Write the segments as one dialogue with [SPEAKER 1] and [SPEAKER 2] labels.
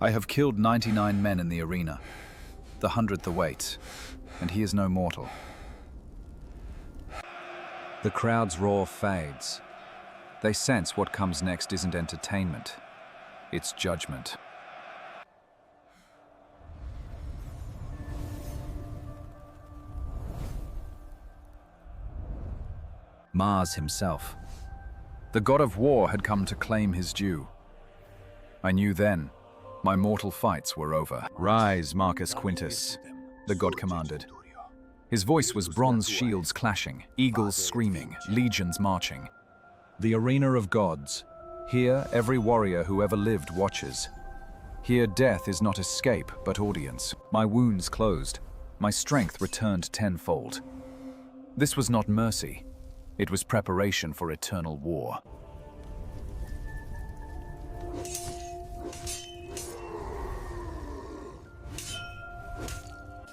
[SPEAKER 1] I have killed 99 men in the arena, the 100th awaits, and he is no mortal.
[SPEAKER 2] The crowd's roar fades. They sense what comes next isn't entertainment, it's judgment. Mars himself. The god of war had come to claim his due. I knew then, my mortal fights were over.
[SPEAKER 3] Rise, Marcus Quintus,
[SPEAKER 2] the god commanded. His voice was bronze shields clashing, eagles screaming, legions marching. The arena of gods. Here, every warrior who ever lived watches. Here, death is not escape, but audience. My wounds closed. My strength returned tenfold. This was not mercy. It was preparation for eternal war.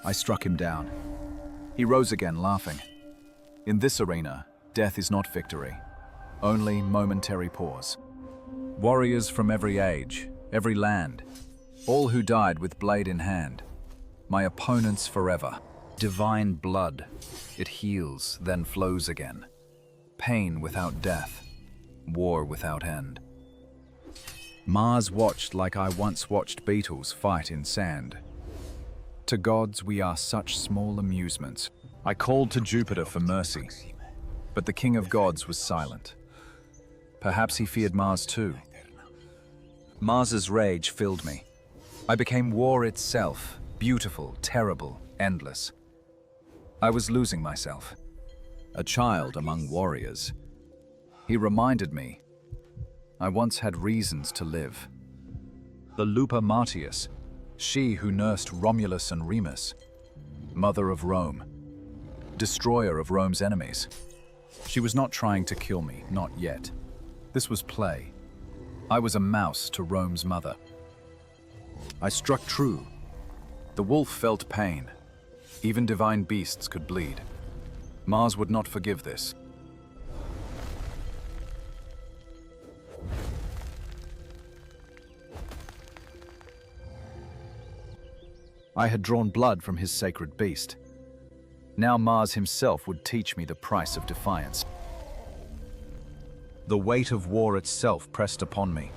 [SPEAKER 2] I struck him down. He rose again, laughing. In this arena, death is not victory, only momentary pause. Warriors from every age, every land, all who died with blade in hand. My opponents forever. Divine blood. It heals, then flows again. Pain without death, war without end. Mars watched like I once watched beetles fight in sand. To gods we are such small amusements. I called to Jupiter for mercy, but the king of gods was silent. Perhaps he feared Mars too. Mars's rage filled me. I became war itself, beautiful, terrible, endless. I was losing myself. A child among warriors. He reminded me, I once had reasons to live. The Lupa Martius, she who nursed Romulus and Remus, mother of Rome, destroyer of Rome's enemies. She was not trying to kill me, not yet. This was play. I was a mouse to Rome's mother. I struck true. The wolf felt pain. Even divine beasts could bleed. Mars would not forgive this. I had drawn blood from his sacred beast. Now Mars himself would teach me the price of defiance. The weight of war itself pressed upon me.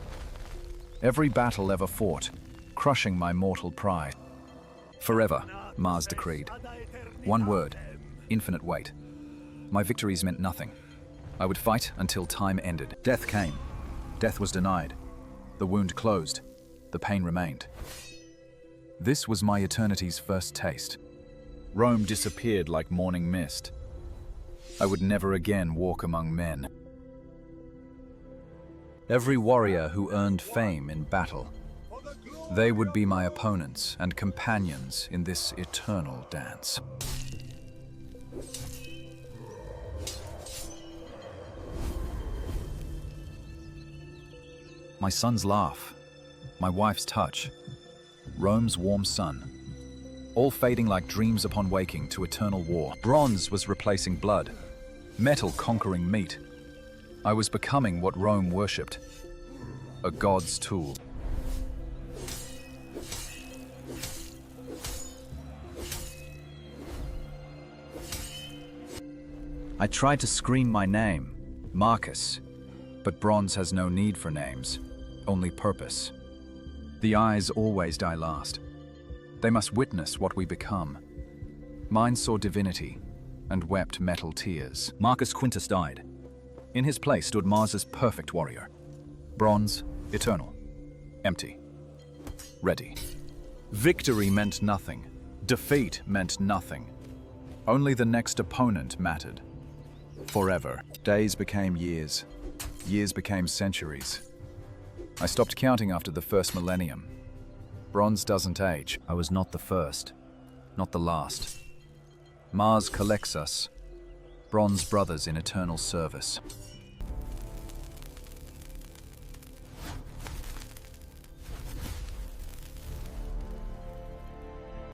[SPEAKER 2] Every battle ever fought, crushing my mortal pride. Forever, Mars decreed. One word, infinite weight. My victories meant nothing. I would fight until time ended. Death came. Death was denied. The wound closed. The pain remained. This was my eternity's first taste. Rome disappeared like morning mist. I would never again walk among men. Every warrior who earned fame in battle, they would be my opponents and companions in this eternal dance. My son's laugh, my wife's touch, Rome's warm sun, all fading like dreams upon waking to eternal war. Bronze was replacing blood, metal conquering meat. I was becoming what Rome worshipped, a god's tool. I tried to scream my name, Marcus, but bronze has no need for names, only purpose. The eyes always die last. They must witness what we become. Mine saw divinity and wept metal tears. Marcus Quintus died. In his place stood Mars's perfect warrior. Bronze, eternal, empty, ready. Victory meant nothing. Defeat meant nothing. Only the next opponent mattered. Forever. Days became years. Years became centuries. I stopped counting after the first millennium. Bronze doesn't age. I was not the first, not the last. Mars collects us, bronze brothers in eternal service.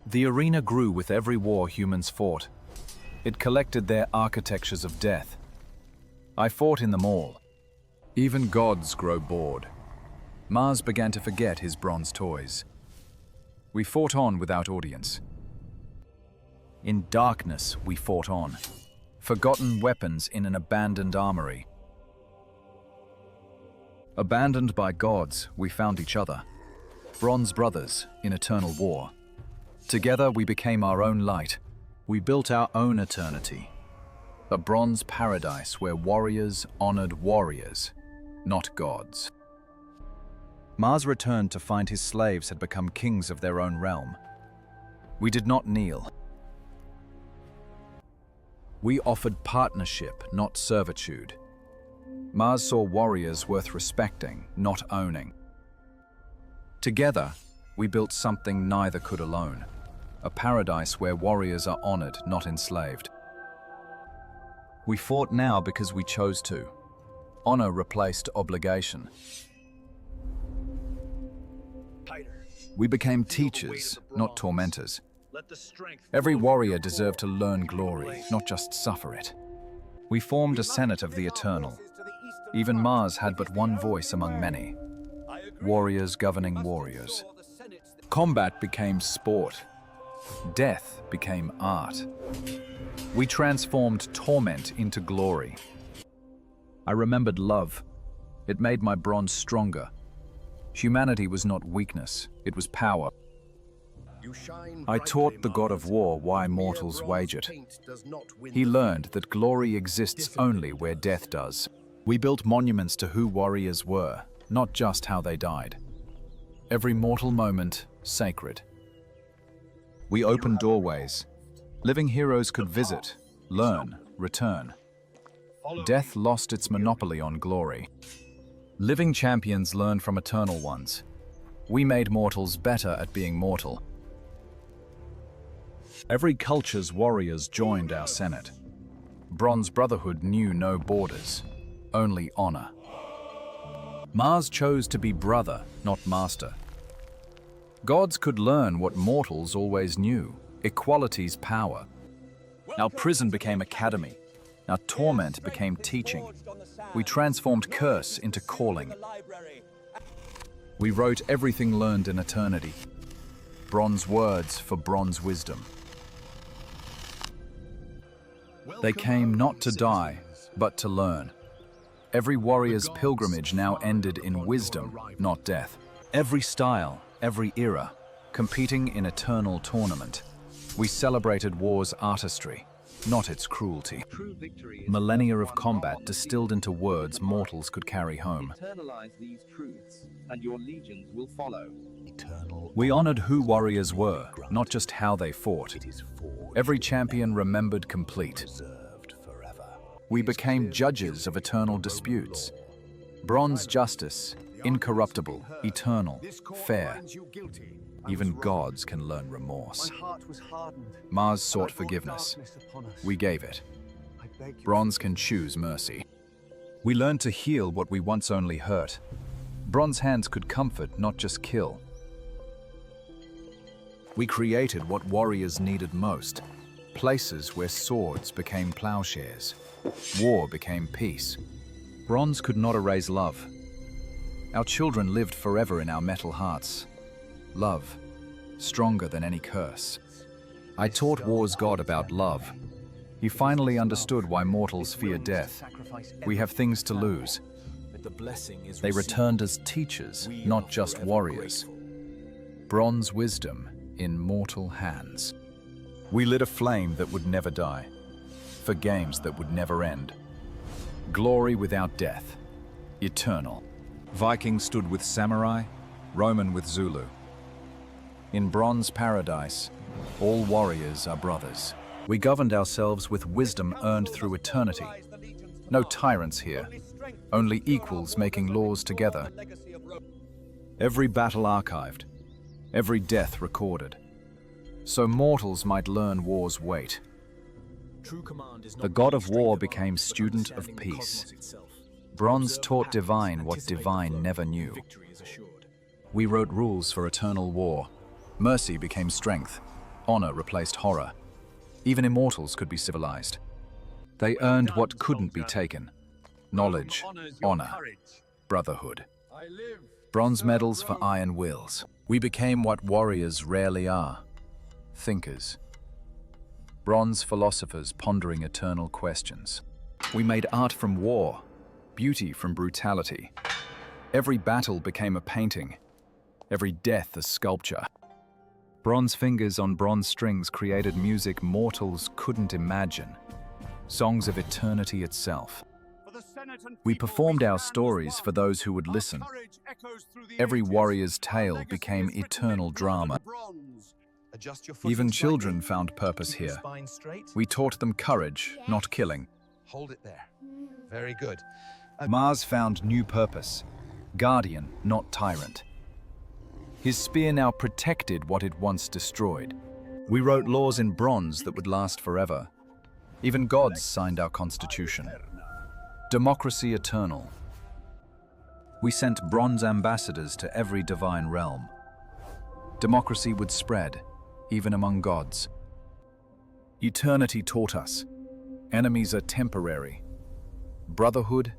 [SPEAKER 2] The arena grew with every war humans fought. It collected their architectures of death. I fought in them all. Even gods grow bored. Mars began to forget his bronze toys. We fought on without audience. In darkness, we fought on. Forgotten weapons in an abandoned armory. Abandoned by gods, we found each other. Bronze brothers in eternal war. Together, we became our own light. We built our own eternity. A bronze paradise where warriors honored warriors, not gods. Mars returned to find his slaves had become kings of their own realm. We did not kneel. We offered partnership, not servitude. Mars saw warriors worth respecting, not owning. Together, we built something neither could alone. A paradise where warriors are honored, not enslaved. We fought now because we chose to. Honor replaced obligation. We became teachers, not tormentors. Every warrior deserved to learn glory, not just suffer it. We formed a Senate of the Eternal. Even Mars had but one voice among many. Warriors governing warriors. Combat became sport. Death became art. We transformed torment into glory. I remembered love. It made my bronze stronger. Humanity was not weakness, it was power. I taught the god of war why mortals wage it. He learned that glory exists only where death does. We built monuments to who warriors were, not just how they died. Every mortal moment, sacred. We opened doorways. Living heroes could visit, learn, return. Death lost its monopoly on glory. Living champions learn from eternal ones. We made mortals better at being mortal. Every culture's warriors joined our Senate. Bronze Brotherhood knew no borders, only honor. Mars chose to be brother, not master. Gods could learn what mortals always knew, equality's power. Our prison became academy. Our torment became teaching. We transformed curse into calling. We wrote everything learned in eternity. Bronze words for bronze wisdom. They came not to die, but to learn. Every warrior's pilgrimage now ended in wisdom, not death. Every style, every era, competing in eternal tournament. We celebrated war's artistry, not its cruelty. Millennia of combat distilled into words mortals could carry home.
[SPEAKER 4] Internalize these truths, and your legions will follow.
[SPEAKER 2] We honored who warriors were, not just how they fought. Every champion remembered complete. We became judges of eternal disputes. Bronze justice, incorruptible, eternal, fair. Even gods can learn remorse. Mars sought forgiveness. We gave it. Bronze can choose mercy. We learned to heal what we once only hurt. Bronze hands could comfort, not just kill. We created what warriors needed most. Places where swords became plowshares. War became peace. Bronze could not erase love. Our children lived forever in our metal hearts. Love, stronger than any curse. I taught war's god about love. He finally understood why mortals fear death. We have things to lose. They returned as teachers, not just warriors. Bronze wisdom in mortal hands. We lit a flame that would never die, for games that would never end. Glory without death, eternal. Viking stood with samurai, Roman with Zulu. In bronze paradise, all warriors are brothers. We governed ourselves with wisdom earned through eternity. No tyrants here, only equals making laws together. Every battle archived, every death recorded, so mortals might learn war's weight. The god of war became student of peace. Bronze taught divine what divine never knew. We wrote rules for eternal war. Mercy became strength. Honor replaced horror. Even immortals could be civilized. They earned what couldn't be taken. Knowledge, honor, brotherhood.
[SPEAKER 5] I live
[SPEAKER 2] Bronze medals for iron wills. We became what warriors rarely are, thinkers. Bronze philosophers pondering eternal questions. We made art from war, beauty from brutality. Every battle became a painting, every death a sculpture. Bronze fingers on bronze strings created music mortals couldn't imagine, songs of eternity itself. We performed our stories for those who would listen. Every warrior's tale became eternal drama. Even children found purpose here. We taught them courage, not killing.
[SPEAKER 3] Hold it there. Very good.
[SPEAKER 2] Mars found new purpose, guardian, not tyrant. His spear now protected what it once destroyed. We wrote laws in bronze that would last forever. Even gods signed our constitution. Democracy eternal. We sent bronze ambassadors to every divine realm. Democracy would spread, even among gods. Eternity taught us, enemies are temporary. Brotherhood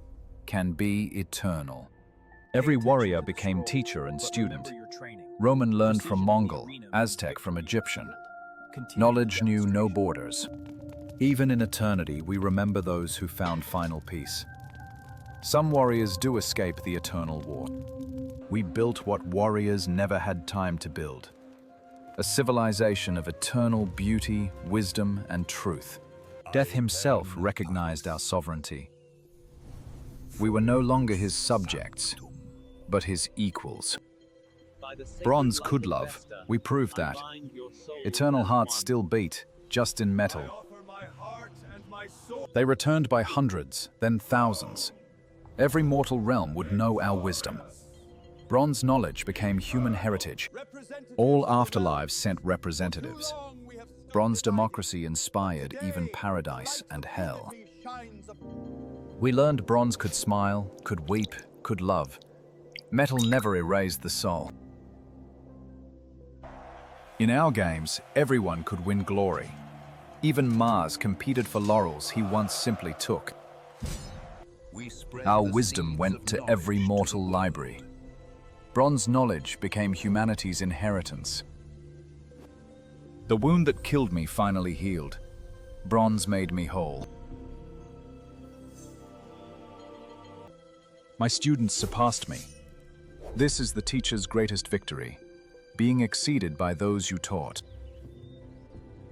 [SPEAKER 2] can be eternal. Every warrior became teacher and student. Roman learned from Mongol, Aztec from Egyptian. Knowledge knew no borders. Even in eternity, we remember those who found final peace. Some warriors do escape the eternal war. We built what warriors never had time to build. A civilization of eternal beauty, wisdom, and truth. Death himself recognized our sovereignty. We were no longer his subjects, but his equals. Bronze could love, we proved that. Eternal hearts still beat, just in metal. They returned by hundreds, then thousands. Every mortal realm would know our wisdom. Bronze knowledge became human heritage. All afterlives sent representatives. Bronze democracy inspired even paradise and hell. We learned bronze could smile, could weep, could love. Metal never erased the soul. In our games, everyone could win glory. Even Mars competed for laurels he once simply took. Our wisdom went to every mortal library. Bronze knowledge became humanity's inheritance. The wound that killed me finally healed. Bronze made me whole. My students surpassed me. This is the teacher's greatest victory, being exceeded by those you taught.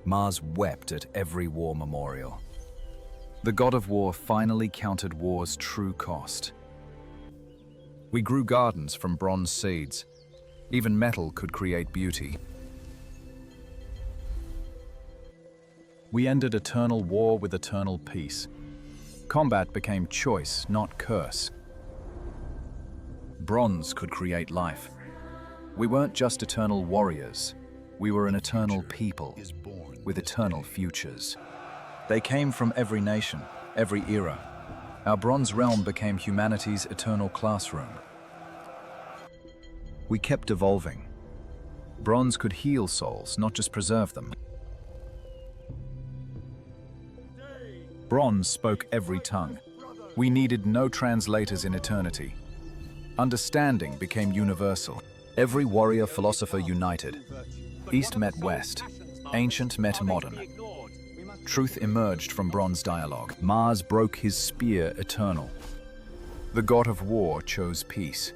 [SPEAKER 2] Mars wept at every war memorial. The god of war finally counted war's true cost. We grew gardens from bronze seeds. Even metal could create beauty. We ended eternal war with eternal peace. Combat became choice, not curse. Bronze could create life. We weren't just eternal warriors. We were an eternal people with eternal futures. They came from every nation, every era. Our bronze realm became humanity's eternal classroom. We kept evolving. Bronze could heal souls, not just preserve them. Bronze spoke every tongue. We needed no translators in eternity. Understanding became universal. Every warrior philosopher united. East met West. Ancient met modern. Truth emerged from bronze dialogue. Mars broke his spear eternal. The god of war chose peace.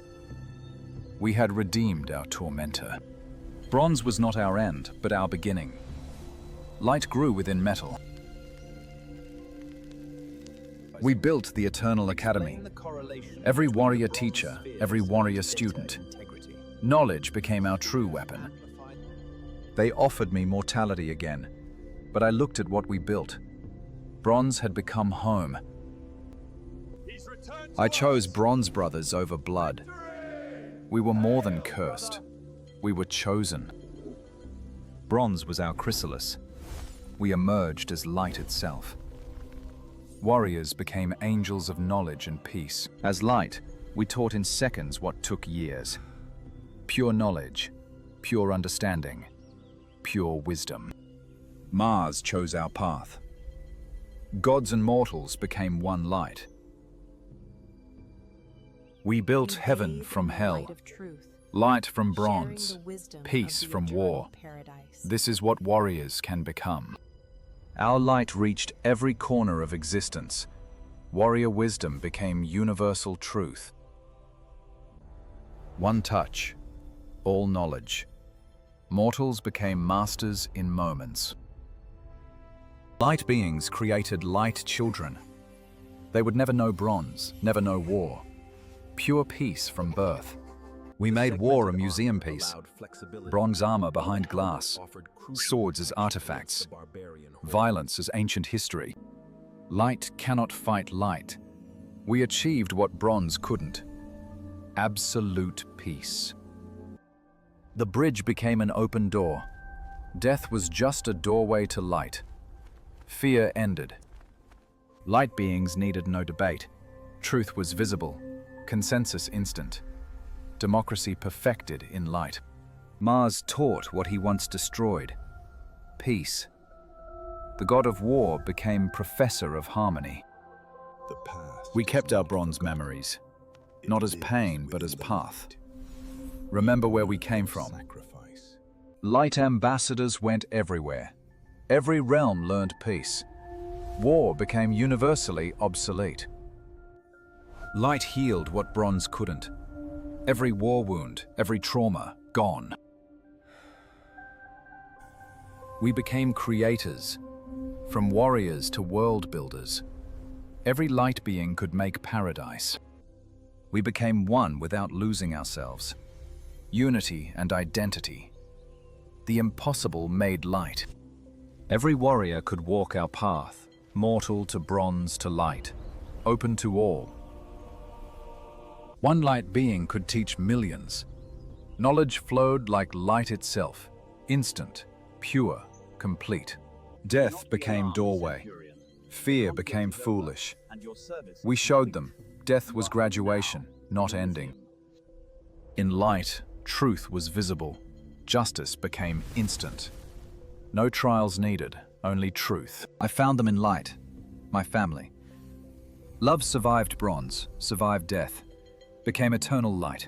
[SPEAKER 2] We had redeemed our tormentor. Bronze was not our end, but our beginning. Light grew within metal. We built the Eternal Academy. Every warrior teacher, every warrior student. Knowledge became our true weapon. They offered me mortality again, but I looked at what we built. Bronze had become home. I chose Bronze Brothers over blood. We were more than cursed. We were chosen. Bronze was our chrysalis. We emerged as light itself. Warriors became angels of knowledge and peace. As light, we taught in seconds what took years. Pure knowledge, pure understanding, pure wisdom. Mars chose our path. Gods and mortals became one light. We built heaven from hell, light from bronze, peace from war. This is what warriors can become. Our light reached every corner of existence. Warrior wisdom became universal truth.
[SPEAKER 1] One touch, all knowledge. Mortals became masters in moments.
[SPEAKER 2] Light beings created light children. They would never know bronze, never know war. Pure peace from birth. We made war a museum piece. Bronze armor behind glass. Swords as artifacts. Violence as ancient history. Light cannot fight light. We achieved what bronze couldn't. Absolute peace. The bridge became an open door. Death was just a doorway to light. Fear ended. Light beings needed no debate. Truth was visible. Consensus instant. Democracy perfected in light. Mars taught what he once destroyed. Peace. The god of war became professor of harmony. We kept our bronze memories, not as pain, but as path. Remember where we came from. Light ambassadors went everywhere. Every realm learned peace. War became universally obsolete. Light healed what bronze couldn't. Every war wound, every trauma, gone. We became creators, from warriors to world builders. Every light being could make paradise. We became one without losing ourselves. Unity and identity. The impossible made light. Every warrior could walk our path, mortal to bronze to light, open to all. One light being could teach millions. Knowledge flowed like light itself, instant, pure, complete. Death became doorway. Fear became foolish. We showed them death was graduation, not ending. In light, truth was visible. Justice became instant. No trials needed, only truth. I found them in light, my family. Love survived bronze, survived death, became eternal light.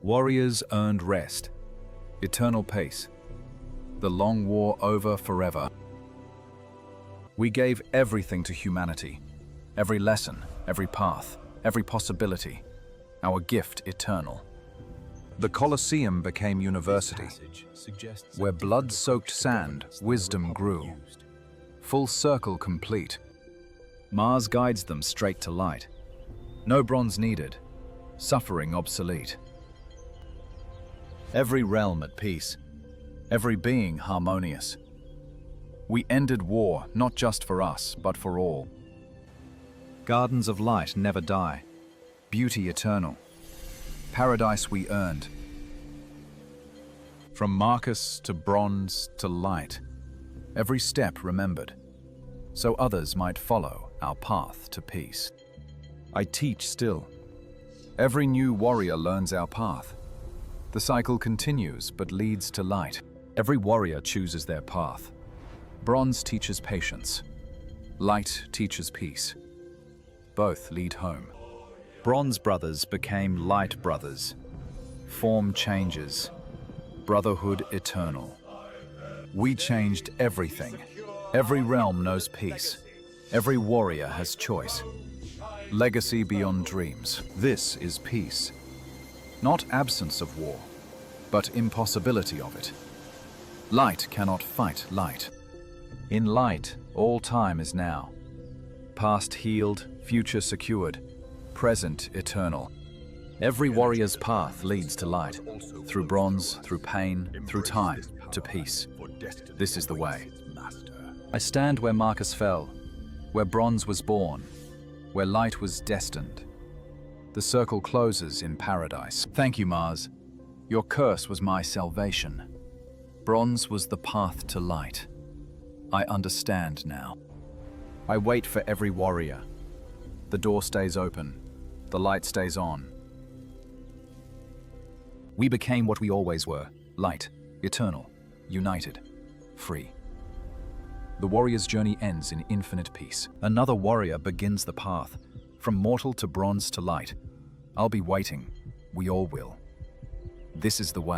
[SPEAKER 2] Warriors earned rest, eternal peace. The long war over forever. We gave everything to humanity. Every lesson, every path, every possibility. Our gift eternal. The Colosseum became university, where blood-soaked sand, wisdom grew. Full circle complete. Mars guides them straight to light. No bronze needed, suffering obsolete. Every realm at peace, every being harmonious. We ended war, not just for us, but for all. Gardens of light never die, beauty eternal. Paradise we earned. From Marcus to bronze to light, every step remembered, so others might follow our path to peace. I teach still. Every new warrior learns our path. The cycle continues but leads to light. Every warrior chooses their path. Bronze teaches patience. Light teaches peace. Both lead home. Bronze brothers became light brothers. Form changes. Brotherhood eternal. We changed everything. Every realm knows peace. Every warrior has choice. Legacy beyond dreams. This is peace. Not absence of war, but impossibility of it. Light cannot fight light. In light, all time is now. Past healed, future secured, present eternal. Every warrior's path leads to light, through bronze, through pain, through time, to peace. This is the way. I stand where Marcus fell, where bronze was born, where light was destined. The circle closes in paradise. Thank you, Mars. Your curse was my salvation. Bronze was the path to light. I understand now. I wait for every warrior. The door stays open. The light stays on. We became what we always were, light, eternal, united, free. The warrior's journey ends in infinite peace. Another warrior begins the path, from mortal to bronze to light. I'll be waiting. We all will. This is the way.